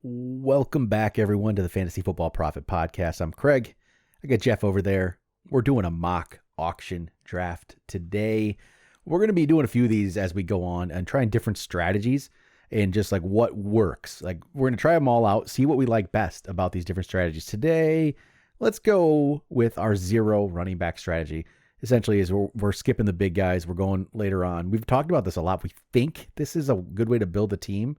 Welcome back, everyone, to the Fantasy Football Profit Podcast. I'm Craig. I got Jeff over there. We're doing a mock auction draft today. We're going to be doing a few of these as we go on and trying different strategies and just like what works. Like we're going to try them all out, see what we like best about these different strategies. Today, let's go with our zero running back strategy. Essentially, is we're skipping the big guys. We're going later on. We've talked about this a lot. We think this is a good way to build a team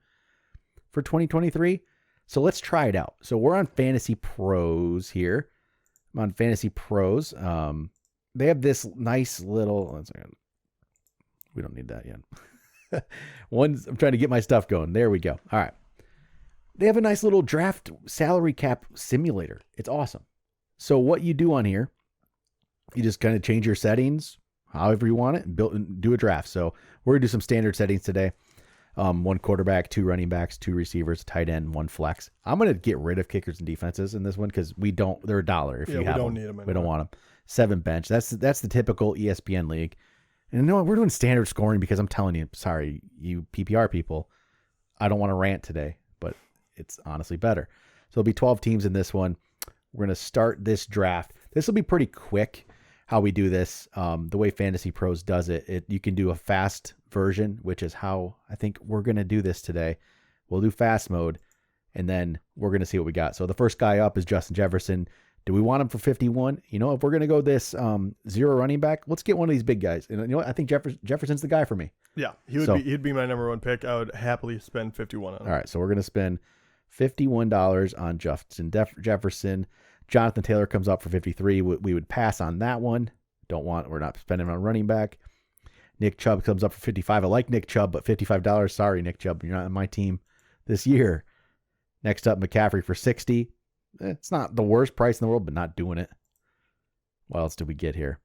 for 2023. So let's try it out. So we're on Fantasy Pros here. I'm on Fantasy Pros. They have this nice little, we don't need that yet. I'm trying to get my stuff going. There we go. All right. They have a nice little draft salary cap simulator. It's awesome. So what you do on here, you just kind of change your settings however you want it and do a draft. So we're going to do some standard settings today. 1 quarterback, 2 running backs, 2 receivers, a tight end, 1 flex. I'm going to get rid of kickers and defenses in this one because they're $1 if you have them. We don't need them anymore. We don't want them. 7 bench. That's the typical ESPN league. And you know what? We're doing standard scoring because I'm telling you, sorry, you PPR people, I don't want to rant today, but it's honestly better. So it'll be 12 teams in this one. We're going to start this draft. This will be pretty quick how we do this. The way Fantasy Pros does it, you can do a fast version, which is how I think we're going to do this today. We'll do fast mode, and then we're going to see what we got. So the first guy up is Justin Jefferson. Do we want him for 51? You know, if we're going to go this zero running back, let's get one of these big guys. And you know what? I think Jefferson's the guy for me. Yeah, he'd be my number 1 pick. I would happily spend 51 on him. All right, so we're going to spend $51 on Justin Jefferson. Jonathan Taylor comes up for 53. We would pass on that one. We're not spending on running back. Nick Chubb comes up for 55. I like Nick Chubb, but $55. Sorry, Nick Chubb, you're not on my team this year. Next up, McCaffrey for 60. It's not the worst price in the world, but not doing it. What else did we get here?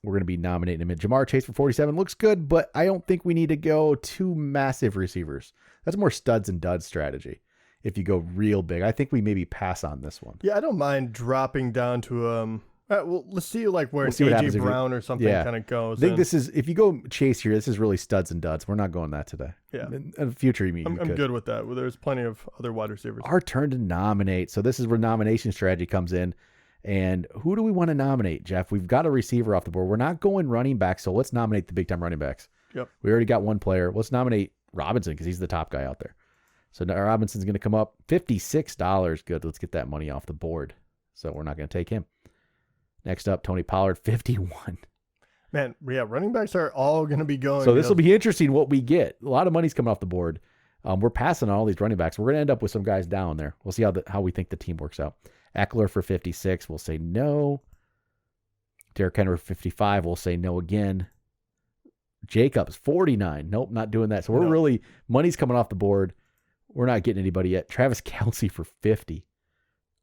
We're going to be nominating him. Jamar Chase for 47 looks good, but I don't think we need to go 2 massive receivers. That's more studs and duds strategy. If you go real big, I think we maybe pass on this one. Yeah, I don't mind dropping down to well, let's see like where AJ Brown or something kind of goes. I think this is, if you go Chase here, this is really studs and duds. We're not going that today. Yeah. In the future, I'm good with that. Well, there's plenty of other wide receivers. Our turn to nominate. So this is where nomination strategy comes in. And who do we want to nominate, Jeff? We've got a receiver off the board. We're not going running back, so let's nominate the big-time running backs. Yep. We already got one player. Let's nominate Robinson because he's the top guy out there. So now Robinson's going to come up. $56. Good. Let's get that money off the board. So we're not going to take him. Next up, Tony Pollard, 51. Man, yeah, running backs are all going to be going. So this will be interesting what we get. A lot of money's coming off the board. We're passing on all these running backs. We're going to end up with some guys down there. We'll see how we think the team works out. Eckler for 56. We'll say no. Derrick Henry for 55. We'll say no again. Jacobs, 49. Nope, not doing that. So money's coming off the board. We're not getting anybody yet. Travis Kelce for 50.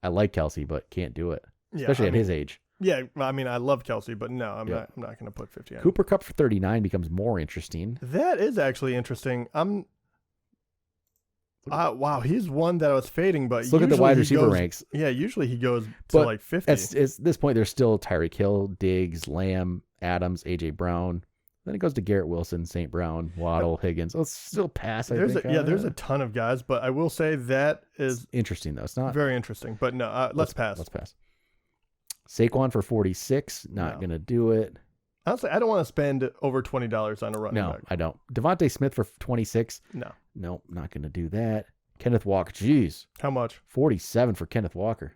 I like Kelce, but can't do it, especially at his age. Yeah, I mean, I love Kelce, but no, I'm not going to put 50 on. Cooper Kupp for 39 becomes more interesting. That is actually interesting. Wow, he's one that I was fading, but look at the wide receiver ranks. Yeah, usually he goes to like 50. At this point, there's still Tyreek Hill, Diggs, Lamb, Adams, AJ Brown. Then it goes to Garrett Wilson, St. Brown, Waddle, Higgins. Let's still pass. There's a ton of guys, but I will say that is interesting though. It's not very interesting, but no, let's pass. Let's pass. Saquon for 46. Not going to do it. Honestly, I don't want to spend over $20 on a running back. No, I don't. Devontae Smith for 26. No, not going to do that. Kenneth Walker. Jeez. How much? 47 for Kenneth Walker.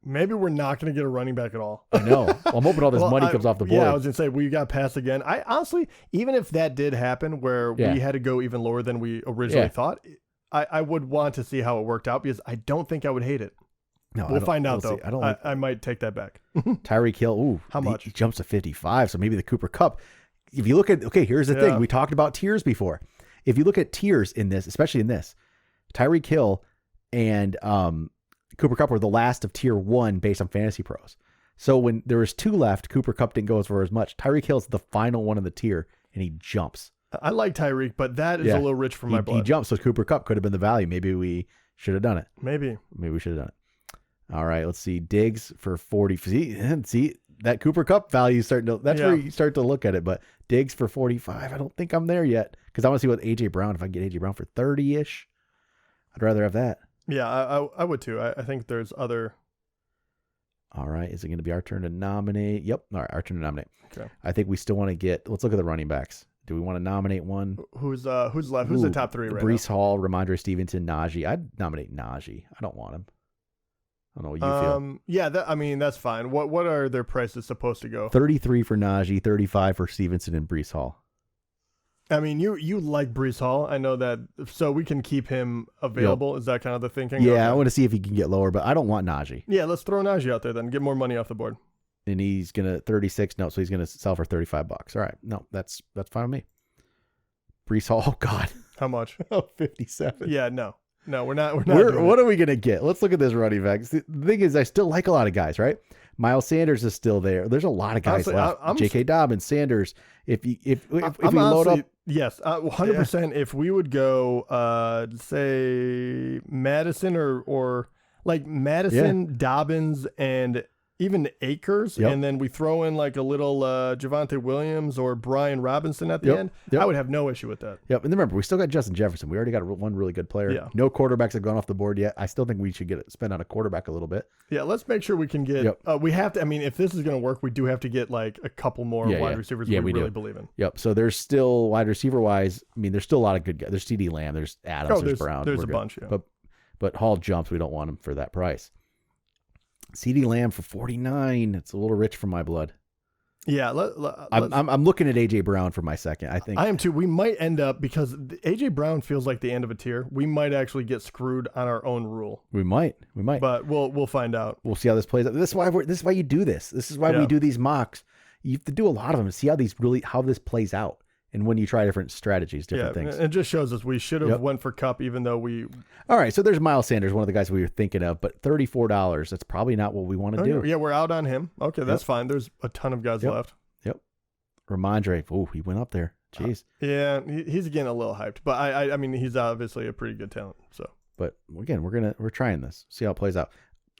Maybe we're not going to get a running back at all. I know. Well, I'm hoping all this money comes off the board. Yeah, I was going to say, we got passed again. I honestly, even if that did happen where we had to go even lower than we originally thought, I would want to see how it worked out because I don't think I would hate it. No, we'll find out, though. I might take that back. Tyreek Hill, ooh. How much? He jumps to 55, so maybe the Cooper Kupp. If you look at, here's the thing. We talked about tiers before. If you look at tiers in this, especially in this, Tyreek Hill and Cooper Kupp were the last of tier 1 based on Fantasy Pros. So when there was 2 left, Cooper Kupp didn't go for as much. Tyreek Hill's the final one in the tier, and he jumps. I like Tyreek, but that is a little rich for my blood. He jumps, so Cooper Kupp could have been the value. Maybe we should have done it. Maybe we should have done it. All right, let's see. Diggs for 40. See that Cooper Kupp value starting to. That's where you start to look at it. But Diggs for 45. I don't think I'm there yet because I want to see what AJ Brown. If I can get AJ Brown for 30-ish, I'd rather have that. Yeah, I would too. I think there's other. All right. Is it going to be our turn to nominate? Yep. All right. Our turn to nominate. Okay. I think we still want to let's look at the running backs. Do we want to nominate one? Who's left? Who's the top three right Breece now? Hall, Ramondre Stevenson, Najee. I'd nominate Najee. I don't want him. I don't know what you feel. Yeah, that's fine. What are their prices supposed to go? 33 for Najee, 35 for Stevenson and Breece Hall. I mean, you like Breece Hall. I know that, so we can keep him available. Yep. Is that kind of the thinking? Yeah, okay. I want to see if he can get lower, but I don't want Najee. Yeah, let's throw Najee out there then. Get more money off the board. And he's gonna 36. No, so he's gonna sell for $35. All right, no, that's fine with me. Breece Hall, oh God, how much? 57. Yeah, no, we're not. What are we gonna get? Let's look at this running backs. The thing is, I still like a lot of guys, right? Miles Sanders is still there. There's a lot of guys left. J.K. Dobbins, Sanders. If we load up, yes, 100%. If we would go, say Madison or like Madison, Dobbins, and even Akers, and then we throw in like a little Javonte Williams or Brian Robinson at the end, I would have no issue with that. Yep. And remember, we still got Justin Jefferson. We already got one really good player. Yeah. No quarterbacks have gone off the board yet. I still think we should spend on a quarterback a little bit. Yeah, let's make sure we can get. We have to. I mean, if this is going to work, we do have to get like a couple more wide receivers we really believe in. Yep. So there's still wide receiver wise. I mean, there's still a lot of good guys. There's CeeDee Lamb. There's Adams. There's Brown. There's a bunch. Yeah. But Hall jumps. We don't want him for that price. CeeDee Lamb for 49. It's a little rich for my blood. Yeah, I'm looking at AJ Brown for my second. I think I am too. We might end up, because AJ Brown feels like the end of a tier. We might actually get screwed on our own rule. We might. But we'll find out. We'll see how this plays out. This is why you do this. This is why we do these mocks. You have to do a lot of them to see how this plays out. And when you try different strategies, different things. It just shows us we should have went for Kupp, even though we... All right, so there's Miles Sanders, one of the guys we were thinking of, but $34, that's probably not what we want to do. Yeah, we're out on him. Okay, that's fine. There's a ton of guys left. Yep. Ramondre, he went up there. Jeez. Yeah, he's getting a little hyped, but I mean, he's obviously a pretty good talent. So, but again, we're trying this. See how it plays out.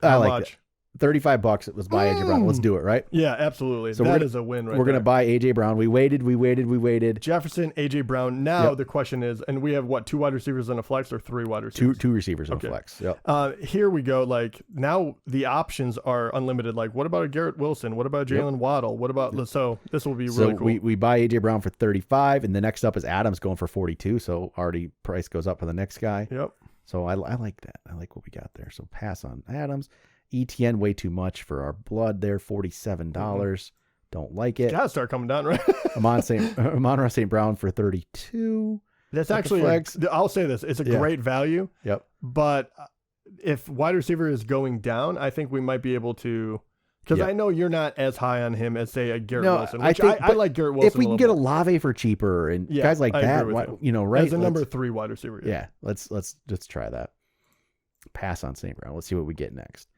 How much? $35. It was buy AJ Brown. Let's do it, right? Yeah, absolutely. So that is a win, right? We're gonna buy AJ Brown. We waited. Jefferson, AJ Brown. Now the question is, and we have 2 wide receivers and a flex, or 3 wide receivers? Two receivers and a flex. Yep. Here we go. Like, now the options are unlimited. Like, what about a Garrett Wilson? What about Jalen Waddle? What about so this will be really cool. We buy AJ Brown for 35, and the next up is Adams going for 42. So already price goes up for the next guy. Yep. So I like that. I like what we got there. So pass on Adams. ETN way too much for our blood there. $47. Don't like it. Gotta start coming down, right? Amon-Ra St. Brown for 32. That's actually I'll say this. It's a great value. Yep. But if wide receiver is going down, I think we might be able to, because I know you're not as high on him as, say, a Garrett Wilson. Which I like Garrett Wilson. If we can get Olave for cheaper and guys like that, right? As a number 3 wide receiver. Yeah. Let's try that. Pass on St. Brown. Let's see what we get next.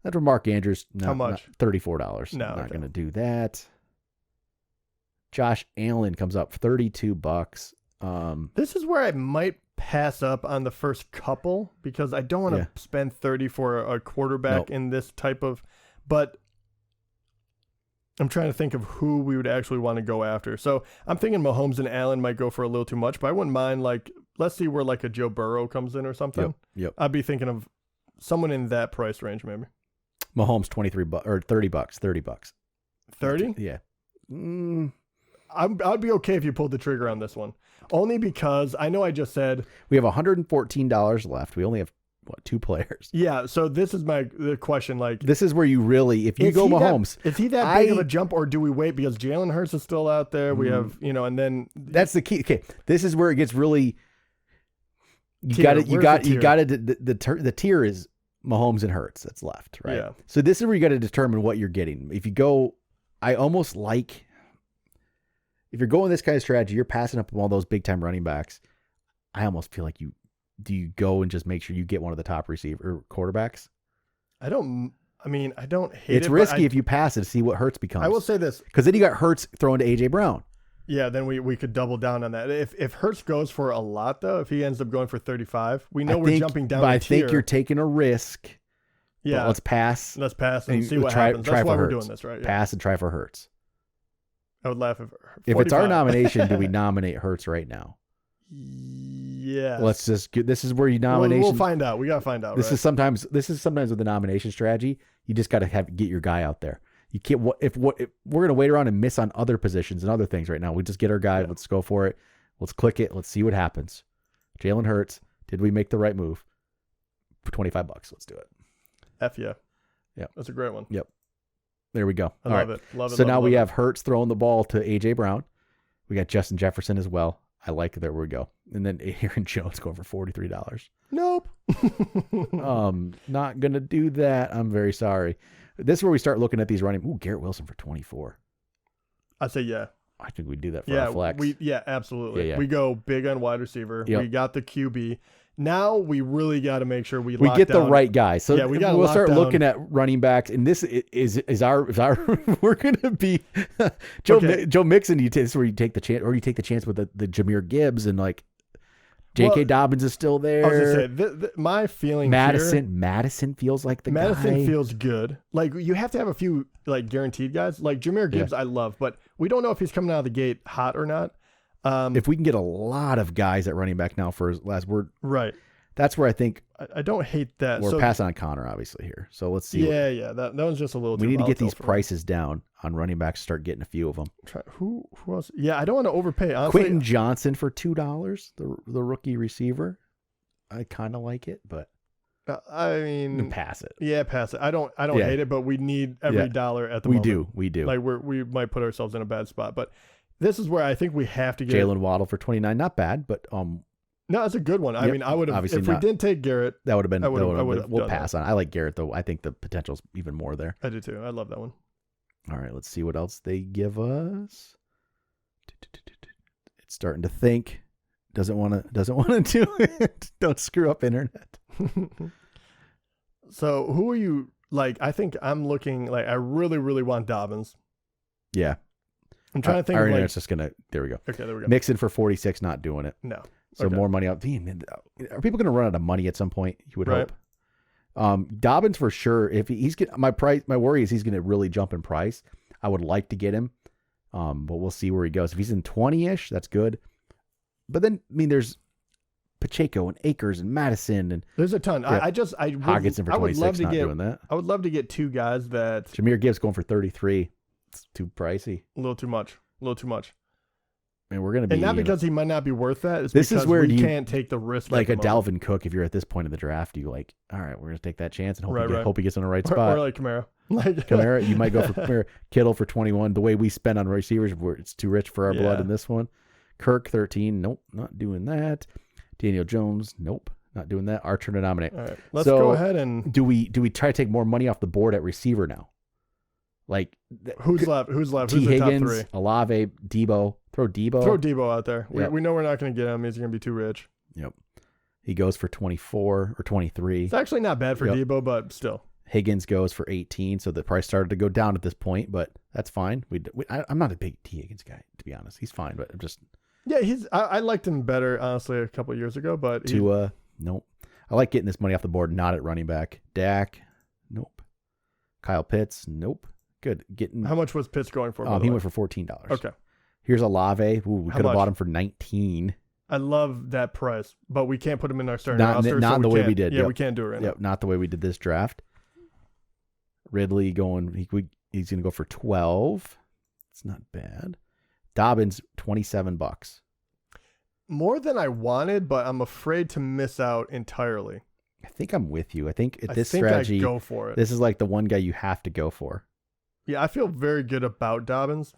That's for Mark Andrews. How much? $34. No, not going to do that. Josh Allen comes up $32. This is where I might pass up on the first couple, because I don't want to spend 30 for a quarterback in this type of. But I'm trying to think of who we would actually want to go after. So I'm thinking Mahomes and Allen might go for a little too much, but I wouldn't mind, like, let's see where like a Joe Burrow comes in or something. Yep. I'd be thinking of someone in that price range, maybe. Mahomes $23 or $30. $30. 30? Yeah. I'd be okay if you pulled the trigger on this one, only because I know I just said we have $114 left. We only have 2 players. Yeah. So this is the question. Like, this is where you really, if you go Mahomes, is he that big of a jump, or do we wait because Jalen Hurts is still out there? We have, and then that's the key. Okay, this is where it gets really. The tier is Mahomes and Hurts that's left, right? Yeah. So this is where you got to determine what you're getting. If you go, I almost like, if you're going this kind of strategy, you're passing up on all those big time running backs. I almost feel like do you go and just make sure you get one of the top receiver quarterbacks? I don't hate it. It's risky if you pass it to see what Hurts becomes. I will say this, because then you got Hurts thrown to AJ Brown. Yeah, then we could double down on that. If Hurts goes for a lot, though, if he ends up going for 35, we know we're jumping down. But I think you're taking a risk. Yeah, let's pass. Let's pass and see what happens. That's why we're doing this, right? Yeah. Pass and try for Hurts. I would laugh if it's our nomination. Do we nominate Hurts right now? Yes. Let's just get, this is where you nomination. We'll find out. We got to find out. This is sometimes with the nomination strategy. You just got to get your guy out there. You can't, if we're going to wait around and miss on other positions and other things right now, we just get our guy. Yeah. Let's go for it. Let's click it. Let's see what happens. Jalen Hurts. Did we make the right move? For $25. Let's do it. F yeah. Yep. That's a great one. Yep. There we go. I love it. Love it. So now we have Hurts throwing the ball to A.J. Brown. We got Justin Jefferson as well. I like it. There we go. And then Aaron Jones going for $43. Nope. Not going to do that. I'm very sorry. This is where we start looking at these running. Ooh, Garrett Wilson for 24. I say yeah. I think we do that for our flex. Absolutely. Yeah. We go big on wide receiver. Yep. We got the QB. Now we really got to make sure we get the right guy. So yeah, we'll start looking at running backs, and this is our we're going to be Joe Mixon. This is where you take the chance, or you take the chance with the Jahmyr Gibbs and like J.K. Dobbins is still there. I was going to say my feeling. Madison feels like the guy. Madison feels good. Like you have to have a few like guaranteed guys. Like Jahmyr Gibbs, I love, but we don't know if he's coming out of the gate hot or not. If we can get a lot of guys at running back now for his last word, right? That's where I think I don't hate that. We're passing on Connor, obviously here. So let's see. Yeah. That one's just a little. We need to get these prices down on running backs. Start getting a few of them. Who else? Yeah, I don't want to overpay. Honestly. Quentin Johnson for $2, the rookie receiver. I kind of like it, but I mean, pass it. Yeah, pass it. I don't hate it, but we need every dollar at the moment. We do. Like we might put ourselves in a bad spot, but. This is where I think we have to get Jalen Waddle for $29. Not bad, but no, that's a good one. I mean, I would have if we didn't take Garrett. That would have been. We'll pass on. I like Garrett though. I think the potential's even more there. I do too. I love that one. All right, let's see what else they give us. It's starting to think. Doesn't want to do it. Don't screw up internet. So who are you like? I think I'm looking like I really, really want Dobbins. Yeah. I'm trying to think. Our internet's just gonna. There we go. Okay, there we go. Mixon for 46, not doing it. No. So more money out. Damn, are people gonna run out of money at some point? You would hope. Dobbins for sure. If he's get my worry is he's gonna really jump in price. I would like to get him, but we'll see where he goes. If he's in 20-ish, that's good. But then there's Pacheco and Akers and Madison and there's a ton. Yeah. Hockenson for 26. Not doing that. I would love to get two guys that Jahmyr Gibbs going for 33. It's too pricey. A little too much. I mean, we're going to be... And not because he might not be worth that. It's this is where we can't take the risk. Like a Dalvin Cook, if you're at this point of the draft, you like, all right, we're going to take that chance and hope he gets in the right spot. Or like Kamara. Kamara, you might go for Kamara. Kittle for 21. The way we spend on receivers, it's too rich for our blood in this one. Kirk, 13. Nope, not doing that. Daniel Jones, nope, not doing that. Our turn to nominate. All right, let's go ahead and... Do we try to take more money off the board at receiver now? Like who's left? Who's T. the Higgins, top three? Olave, Debo. Throw Debo out there. Yep. We know we're not going to get him. He's going to be too rich. Yep. He goes for 24 or 23. It's actually not bad for Debo, but still. Higgins goes for 18, so the price started to go down at this point, but that's fine. I'm not a big T. Higgins guy, to be honest. He's fine, but I'm just... Yeah, I liked him better, honestly, a couple of years ago, but... Tua, nope. I like getting this money off the board, not at running back. Dak, nope. Kyle Pitts, nope. Good. How much was Pitts going for? He went for $14. Okay. Here's Olave. Ooh, we could have bought him for 19. I love that price, but we can't put him in our starting roster. Not the way we did. Yeah, we can't do it right now. Not the way we did this draft. Ridley going, he's going to go for 12. It's not bad. Dobbins, $27. More than I wanted, but I'm afraid to miss out entirely. I think I'm with you. I think strategy, I go for it. This is like the one guy you have to go for. Yeah, I feel very good about Dobbins.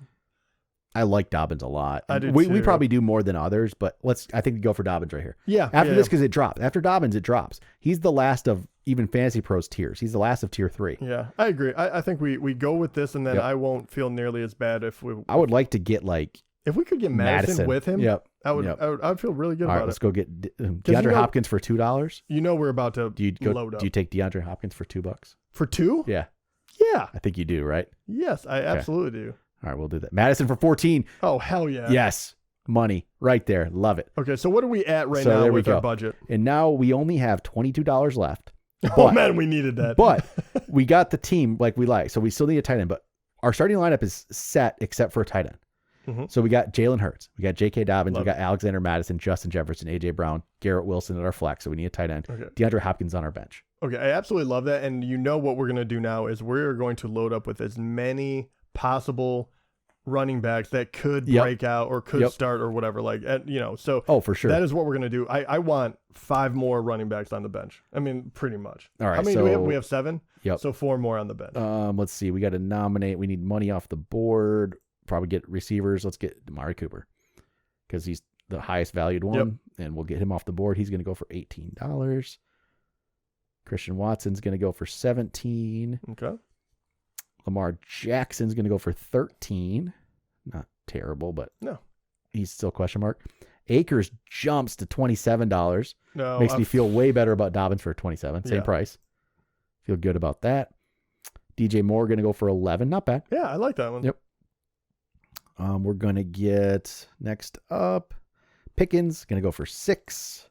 I like Dobbins a lot. I do we probably do more than others, but I think we go for Dobbins right here. Yeah. After this, because it drops. After Dobbins, it drops. He's the last of even Fantasy Pros tiers. He's the last of tier 3. Yeah, I agree. I think we go with this, and then I won't feel nearly as bad if we... I would like to get if we could get Madison with him. Yep. I would feel really good about it. All right, let's go get DeAndre Hopkins for $2. We're about to load up. Do you take DeAndre Hopkins for $2? For 2? Yeah. Yeah. I think you do, right? Yes, I absolutely do. All right, we'll do that. Madison for 14. Oh, hell yeah. Yes. Money right there. Love it. Okay, so what are we at now with our budget? And now we only have $22 left. Oh, man, we needed that. But we got the team like we like. So we still need a tight end. But our starting lineup is set except for a tight end. Mm-hmm. So we got Jalen Hurts, we got J.K. Dobbins, Love we got Alexander Madison, Justin Jefferson, A.J. Brown, Garrett Wilson at our flex. So we need a tight end. Okay. DeAndre Hopkins on our bench. Okay, I absolutely love that. And you know what we're going to do now is we're going to load up with as many possible running backs that could break out or could start or whatever. Like, so for sure. That is what we're going to do. I want 5 more running backs on the bench. I mean, pretty much. All right. How many do we have? We have 7? Yep. So 4 more on the bench. Let's see. We got to nominate. We need money off the board. Probably get receivers. Let's get Amari Cooper because he's the highest valued one, and we'll get him off the board. He's going to go for $18. Christian Watson's going to go for $17. Okay. Lamar Jackson's going to go for $13. Not terrible, but no, he's still question mark. Akers jumps to $27. No, Makes me feel way better about Dobbins for $27. Same price. Feel good about that. DJ Moore going to go for $11. Not bad. Yeah, I like that one. Yep. We're going to get next up. Pickens going to go for $6.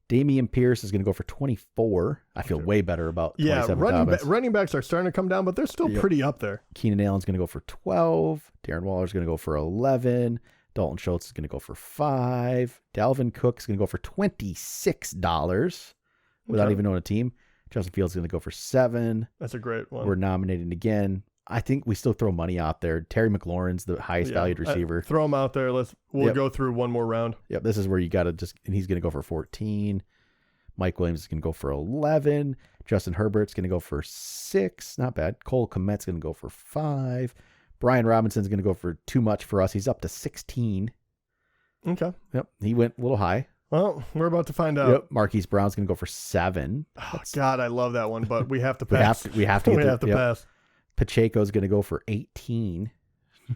Dameon Pierce is going to go for $24. I feel way better about 27. Running backs are starting to come down, but they're still pretty up there. Keenan Allen's going to go for $12. Darren Waller's going to go for $11. Dalton Schultz is going to go for $5. Dalvin Cook's going to go for $26 without even knowing a team. Justin Fields is going to go for $7. That's a great one. We're nominating again. I think we still throw money out there. Terry McLaurin's the highest valued receiver. Throw him out there. We'll go through one more round. Yep. This is where you got to and he's going to go for 14. Mike Williams is going to go for 11. Justin Herbert's going to go for 6. Not bad. Cole Kmet's going to go for 5. Brian Robinson's going to go for too much for us. He's up to 16. Okay. Yep. He went a little high. Well, we're about to find out. Yep. Marquise Brown's going to go for 7. Oh, God, I love that one, but we have to pass. we have to pass. Pacheco's going to go for 18.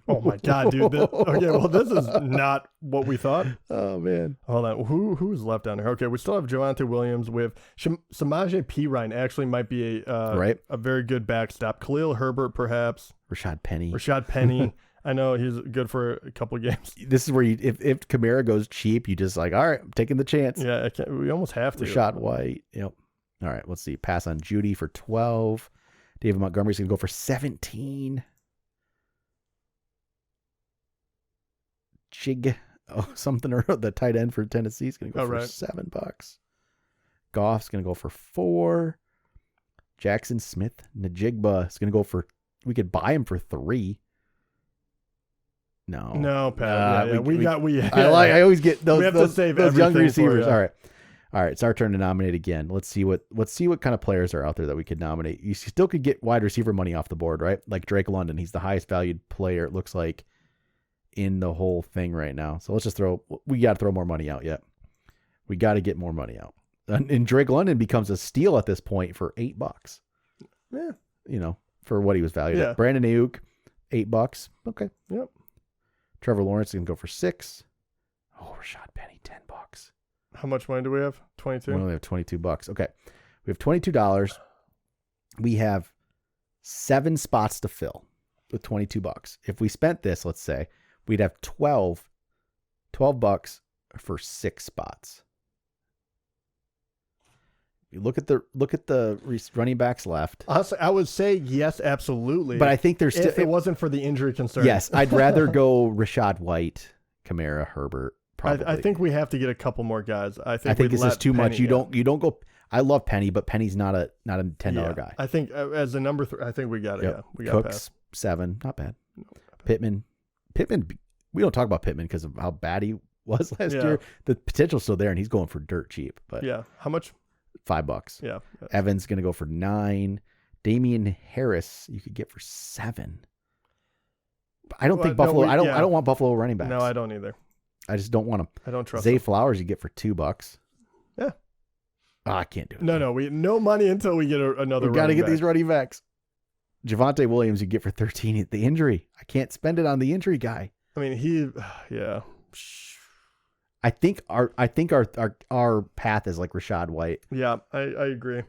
Oh my God, dude. Okay, well, this is not what we thought. Oh, man. Hold on. Who's left down here? Okay, we still have Javonte Williams with Samaje Perine actually might be a very good backstop. Khalil Herbert, perhaps. Rashad Penny. I know he's good for a couple of games. This is where if Kamara goes cheap, you just like, all right, I'm taking the chance. Yeah, we almost have to. Rashad White. Yep. All right, let's see. Pass on Judy for 12. David Montgomery's going to go for 17. Something or the tight end for Tennessee is going to go for $7. Goff's going to go for 4. Jackson Smith Najigba is going to go for. We could buy him for 3. No, Pat. I always get those. We have to save those young receivers. For, All right. It's our turn to nominate again. Let's see what kind of players are out there that we could nominate. You still could get wide receiver money off the board, right? Like Drake London. He's the highest valued player. It looks like in the whole thing right now. So let's just we got to throw more money out yet. We got to get more money out. And Drake London becomes a steal at this point for $8. Yeah. For what he was valued at. Brandon Ayuk, $8. Okay. Yep. Trevor Lawrence is going to go for 6. Oh, Rashad Penny, $10. How much money do we have? 22? We only have $22. Okay. We have $22. We have 7 spots to fill with $22. If we spent this, let's say, we'd have $12 for 6 spots. You look at the running backs left. I would say yes, absolutely. But I think there's still, if it wasn't for the injury concern. Yes, I'd rather go Rashad White, Kamara, Herbert. Probably. I think we have to get a couple more guys. I think this is too much. You don't go. I love Penny, but Penny's not a $10 guy. I think as a number 3, I think we got it. Yeah, we got Cooks 7, not bad. Pittman. We don't talk about Pittman because of how bad he was last year. The potential's still there, and he's going for dirt cheap. But how much? $5. Yeah. Evans going to go for 9. Damian Harris you could get for 7. I don't think Buffalo. I don't want Buffalo running backs. No, I don't either. I just don't want them. I don't trust Zay them. Flowers you get for $2. Yeah. Oh, I can't do it. No, we no money until we get another. We got to get these running backs. Javonte Williams you get for 13. The injury. I can't spend it on the injury guy. I mean, yeah. I think our path is like Rashad White. Yeah, I agree.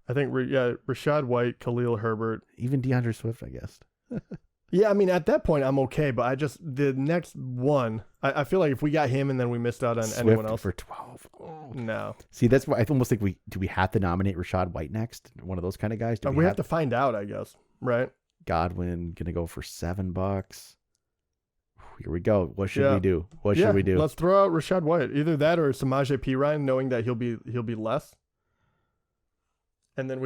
I think Rashad White, Khalil Herbert, even DeAndre Swift, I guess. Yeah, I mean, at that point, I'm okay, but the next one, I feel like if we got him and then we missed out on Swift anyone else. for 12. Oh. No. See, that's why I almost think do we have to nominate Rashad White next? One of those kind of guys? We have to find out, I guess. Right? Godwin going to go for $7. here we go. What should we do? What should we do? Let's throw out Rachaad White. Either that or Samaje Perine, knowing that he'll be less. And then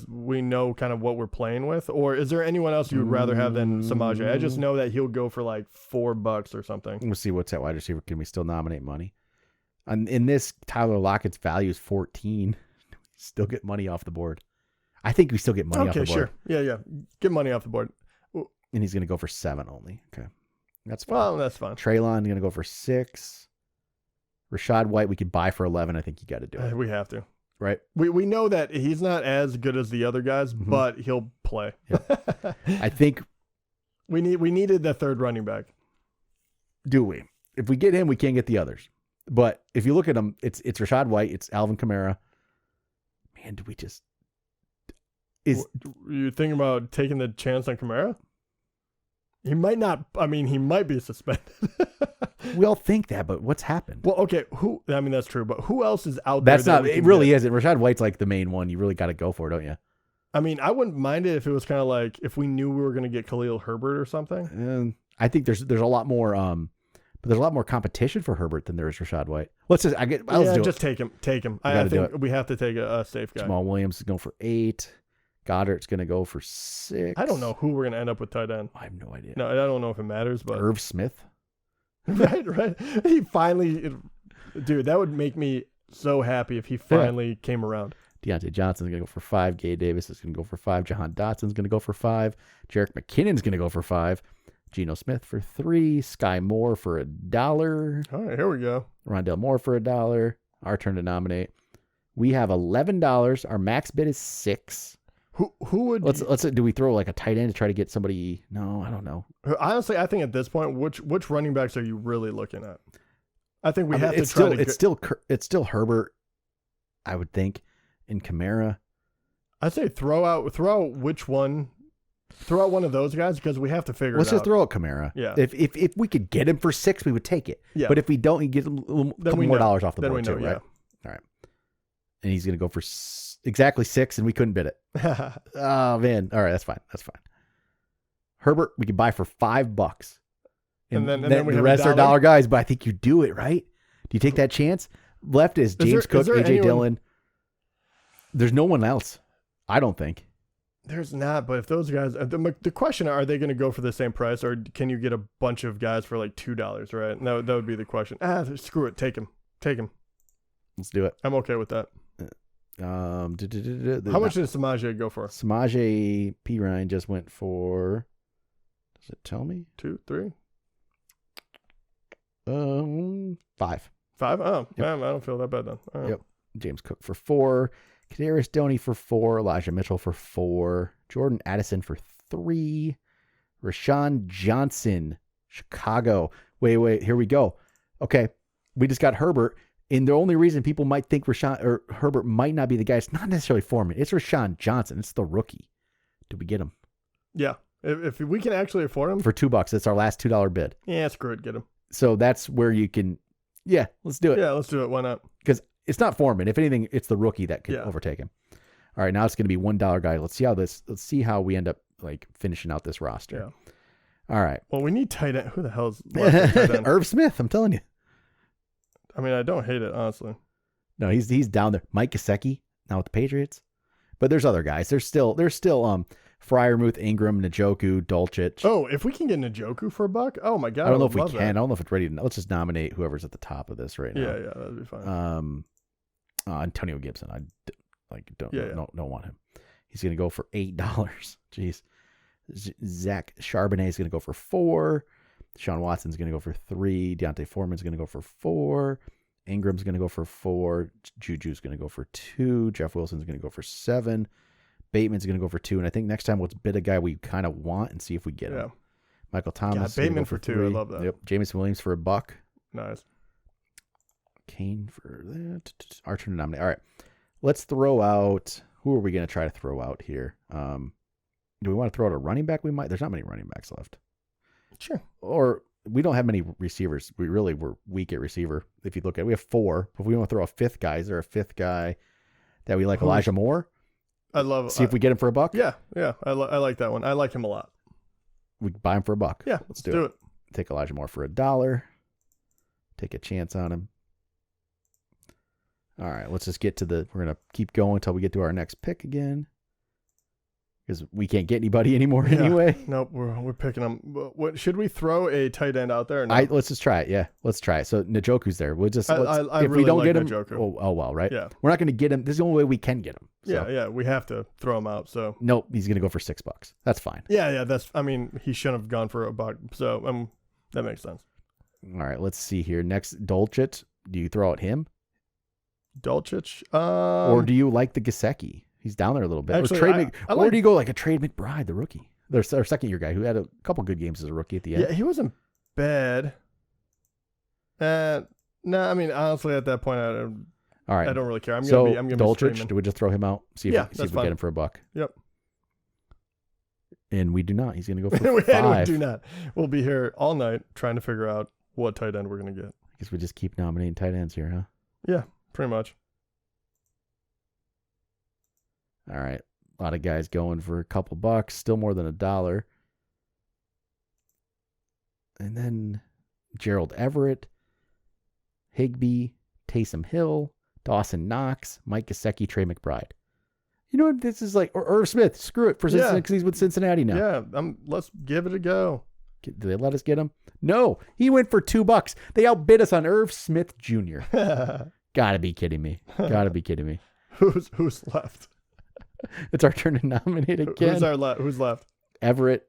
we know kind of what we're playing with. Or is there anyone else you would rather have than Samaje? I just know that he'll go for like $4 or something. We'll see what's at wide receiver. Can we still nominate money? And in this, Tyler Lockett's value is 14. Still get money off the board. I think we still get money off the board. Okay, sure. Yeah. Get money off the board. And he's going to go for 7 only. Okay. That's fine. Well, that's fine. Treylon going to go for 6. Rachaad White, we could buy for 11. I think you got to do it. We have to. Right? We know that he's not as good as the other guys, but he'll play. Yep. I think we needed the third running back. Do we? If we get him, we can't get the others. But if you look at them, it's Rachaad White, it's Alvin Kamara. Man, do we just you thinking about taking the chance on Kamara? He might not. I mean, he might be suspended. We all think that, but what's happened? Well, okay. I mean, that's true. But who else is out there? That's not. It really isn't. Rachaad White's like the main one. You really got to go for, don't you? I mean, I wouldn't mind it if it was kind of like if we knew we were going to get Khalil Herbert or something. And I think there's a lot more. But there's a lot more competition for Herbert than there is Rachaad White. Let's just take him. Take him. I think we have to take a safe guy. Jamal Williams is going for 8. Goddard's going to go for 6. I don't know who we're going to end up with tight end. I have no idea. No, I don't know if it matters, but Irv Smith. right. He finally, dude, that would make me so happy if he finally came around. Deontay Johnson's going to go for 5. Gabe Davis is going to go for 5. Jahan Dotson's going to go for 5. Jerick McKinnon's going to go for 5. Geno Smith for 3. Sky Moore for $1. All right, here we go. Rondell Moore for $1. Our turn to nominate. We have $11. Our max bid is 6. Who would let's do we throw like a tight end to try to get somebody? No, I don't know. Honestly, I think at this point, which running backs are you really looking at? I think we have to try to. It's still Herbert, I would think, in Kamara. I say throw out which one. Throw out one of those guys because we have to figure. Let's just throw out Kamara. Yeah. If we could get him for 6, we would take it. Yeah. But if we don't, you get a couple more dollars off the board too, right? Yeah. All right. And he's going to go for exactly 6, and we couldn't bid it. Oh man! All right, that's fine. Herbert, we could buy for $5, and then we the rest are dollar guys. But I think you do it, right? Do you take that chance? Left is James Cook, AJ Dillon. There's no one else. I don't think. There's not, but if those guys, the question, are they going to go for the same price, or can you get a bunch of guys for like $2, right? And that would be the question. Screw it, take him. Let's do it. I'm okay with that. How much did Samaje go for? Samaje Perine just went for. Does it tell me? 2, 3. 5. 5. Oh, yep. Man, I don't feel that bad then. Right. Yep. James Cook for 4. Kadarius Toney for 4. Elijah Mitchell for 4. Jordan Addison for 3. Rashawn Johnson, Chicago. Wait. Here we go. Okay, we just got Herbert. And the only reason people might think Herbert might not be the guy, it's not necessarily Foreman. It's Rashawn Johnson. It's the rookie. Did we get him? Yeah. If we can actually afford him. For $2. That's our last $2 bid. Yeah, screw it. Get him. So that's where you can, let's do it. Yeah, let's do it. Why not? Because it's not Foreman. If anything, it's the rookie that could overtake him. All right, now it's going to be $1 guy. Let's see how we end up like finishing out this roster. Yeah. All right. Well, we need tight end. Who the hell is left tight end? Irv Smith, I'm telling you. I mean, I don't hate it, honestly. No, he's down there. Mike Gesicki, now with the Patriots. But there's other guys. There's still Freiermuth, Ingram, Njoku, Dulcich. Oh, if we can get Njoku for $1, oh my God. I don't know if we can. I don't know if it's ready. Let's just nominate whoever's at the top of this right now. Yeah, that'd be fine. Antonio Gibson. I don't want him. He's going to go for $8. Jeez. Zach Charbonnet is going to go for 4. Sean Watson's going to go for 3. Deontay Foreman's going to go for 4. Ingram's going to go for 4. Juju's going to go for 2. Jeff Wilson's going to go for 7. Bateman's going to go for 2. And I think next time let's bid a guy we kind of want and see if we get him. Michael Thomas. Bateman for 2. 3. I love that. Yep. Jameson Williams for $1. Nice. Kane for that. Our turn to nominate. All right. Let's throw out. Who are we going to try to throw out here? Do we want to throw out a running back? We might. There's not many running backs left. Sure. Or we don't have many receivers. We really were weak at receiver. If you look at it, we have 4. If we want to throw a 5th guy, is there a 5th guy that we like? Elijah Moore? I love. See if we get him for $1. Yeah. I like that one. I like him a lot. We buy him for $1. Yeah, let's do it. Take Elijah Moore for $1. Take a chance on him. All right, let's just get to we're going to keep going until we get to our next pick again. Because we can't get anybody anymore anyway. Nope, we're picking them. What should we throw a tight end out there? Or no? Let's just try it. Yeah, let's try it. So Njoku's there. We'll just I if really we don't like get him, Njoku. oh well, right? Yeah, we're not going to get him. This is the only way we can get him. So. Yeah, we have to throw him out. So nope, he's going to go for $6. That's fine. Yeah, that's. I mean, he shouldn't have gone for $1. So that makes sense. All right, let's see here. Next, Dulcich. Do you throw out him? Dulcich, or do you like the Gesicki? He's down there a little bit. Actually, or do you go like a Trade McBride, the rookie? There's our second-year guy who had a couple good games as a rookie at the end. Yeah, he wasn't bad. No, I mean, honestly, at that point, all right. I don't really care. I'm gonna be Dulcich, do we just throw him out? See if we get him for $1. Yep. And we do not. He's going to go for $5. We do not. We'll be here all night trying to figure out what tight end we're going to get. I guess we just keep nominating tight ends here, huh? Yeah, pretty much. All right. A lot of guys going for a couple bucks, still more than $1. And then Gerald Everett, Higbee, Taysom Hill, Dawson Knox, Mike Gesicki, Trey McBride. You know what? This is like, or Irv Smith. Screw it for Cincinnati because he's with Cincinnati now. Yeah, let's give it a go. Do they let us get him? No, he went for $2. They outbid us on Irv Smith Jr. Gotta be kidding me. Gotta be kidding me. Who's left? It's our turn to nominate again. Who's left? Everett.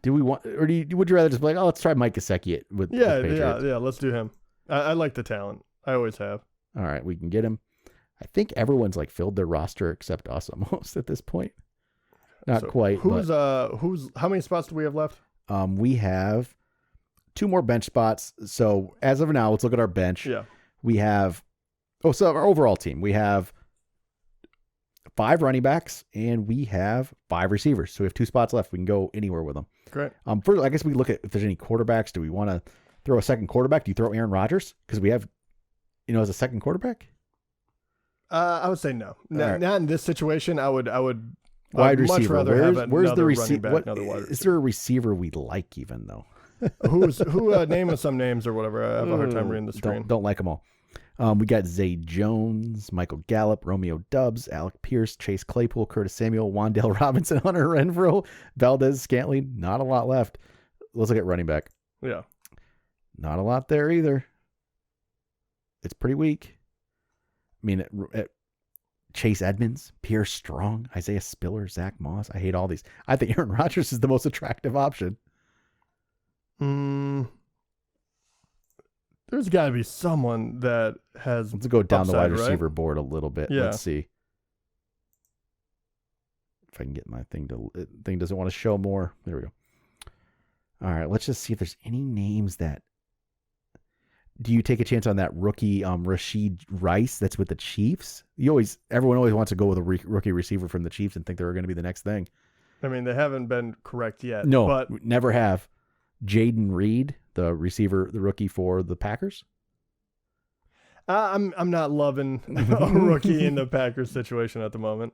Do we want, or would you rather just be like, oh, let's try Mike Gesicki with Patriots? Yeah. Let's do him. I like the talent. I always have. All right, we can get him. I think everyone's like filled their roster except us almost at this point. Not quite. How many spots do we have left? We have 2 more bench spots. So as of now, let's look at our bench. Yeah. We have, so our overall team, we have 5 running backs and we have 5 receivers. So we have 2 spots left. We can go anywhere with them. Great. First, I guess we look at if there's any quarterbacks. Do we want to throw a second quarterback? Do you throw Aaron Rodgers? Because we have, as a second quarterback? I would say no. Right. Not in this situation. I would wide receiver. Much rather have where's the receiver? Is there a receiver we like even though? who name us some names or whatever. I have a hard time reading the screen. Don't like them all. We got Zay Jones, Michael Gallup, Romeo Doubs, Alec Pierce, Chase Claypool, Curtis Samuel, Wan'Dale Robinson, Hunter Renfrow, Valdez Scantling. Not a lot left. Let's look at running back. Yeah. Not a lot there either. It's pretty weak. I mean, Chase Edmonds, Pierce Strong, Isaiah Spiller, Zach Moss. I hate all these. I think Aaron Rodgers is the most attractive option. There's got to be someone that has. Let's go down upside, the wide receiver board a little bit. Yeah. Let's see if I can get my thing thing doesn't want to show more. There we go. All right, let's just see if there's any names that. Do you take a chance on that rookie Rashid Rice that's with the Chiefs? Everyone always wants to go with a rookie receiver from the Chiefs and think they're going to be the next thing. I mean, they haven't been correct yet. No, but never have. Jaden Reed, the receiver, the rookie for the Packers. I'm not loving a rookie in the Packers situation at the moment.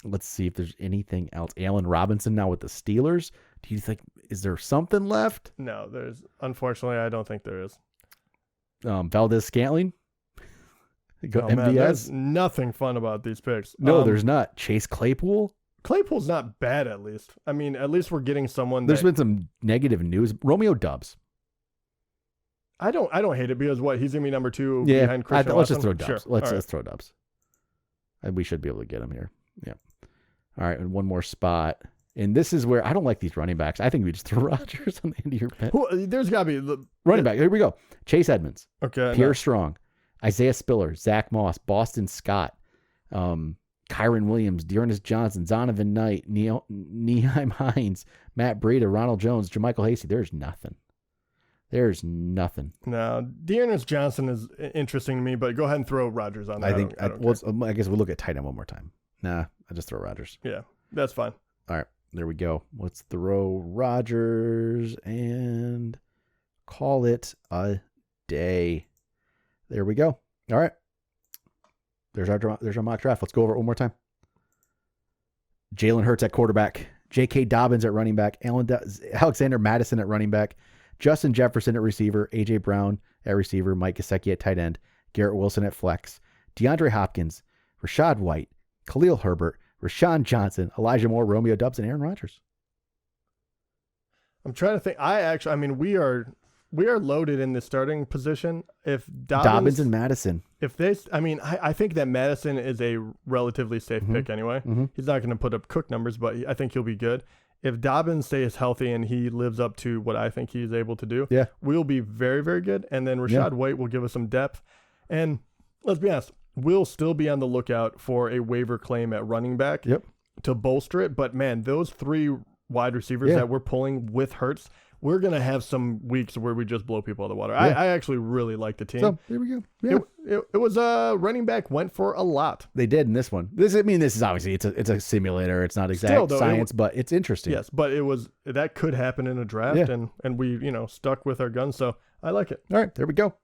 Let's see if there's anything else. Allen Robinson now with the Steelers. Do you think, is there something left? No, unfortunately, I don't think there is. Valdez Scantling. MVS. Man, there's nothing fun about these picks. No, there's not. Chase Claypool. Claypool's not bad, at least. I mean, at least we're getting someone. There's been some negative news. Romeo Doubs. I don't hate it because he's gonna be number 2 behind Christian Watson. Let's just throw Doubs. Sure. Let's throw Doubs. We should be able to get him here. Yeah. All right, and one more spot. And this is where I don't like these running backs. I think we just throw Rodgers on the end of your bench. There's got to be running back. Here we go. Chase Edmonds. Okay. Pierre Strong. Isaiah Spiller. Zach Moss. Boston Scott. Kyron Williams. Dearness Johnson. Zonovan Knight. Nyheim Hines. Matt Breida. Ronald Jones. Jermichael Hasty. There's nothing. No, Dearness Johnson is interesting to me, but go ahead and throw Rodgers on that. I guess we'll look at tight end one more time. Nah, I just throw Rodgers. Yeah, that's fine. All right. There we go. Let's throw Rodgers and call it a day. There we go. All right. There's our mock draft. Let's go over it one more time. Jalen Hurts at quarterback. J.K. Dobbins at running back, Alexander Madison at running back, Justin Jefferson at receiver, A.J. Brown at receiver, Mike Gesicki at tight end, Garrett Wilson at flex, DeAndre Hopkins, Rachaad White, Khalil Herbert, Rashawn Johnson, Elijah Moore, Romeo Doubs, and Aaron Rodgers. I'm trying to think. We are loaded in the starting position. If Dobbins and Madison. I think that Madison is a relatively safe pick anyway. Mm-hmm. He's not going to put up Cook numbers, but I think he'll be good. If Dobbins stays healthy and he lives up to what I think he's able to do, we'll be very, very good. And then Rachaad White will give us some depth. And let's be honest, we'll still be on the lookout for a waiver claim at running back to bolster it. But, man, those 3 wide receivers that we're pulling with Hurts, we're going to have some weeks where we just blow people out of the water. I actually really like the team. So, there we go. Yeah. It was running back went for a lot. They did in this one. This is obviously, it's a simulator. It's not exact science, but it's interesting. Yes, but that could happen in a draft, and we, stuck with our guns. So I like it. All right, there we go.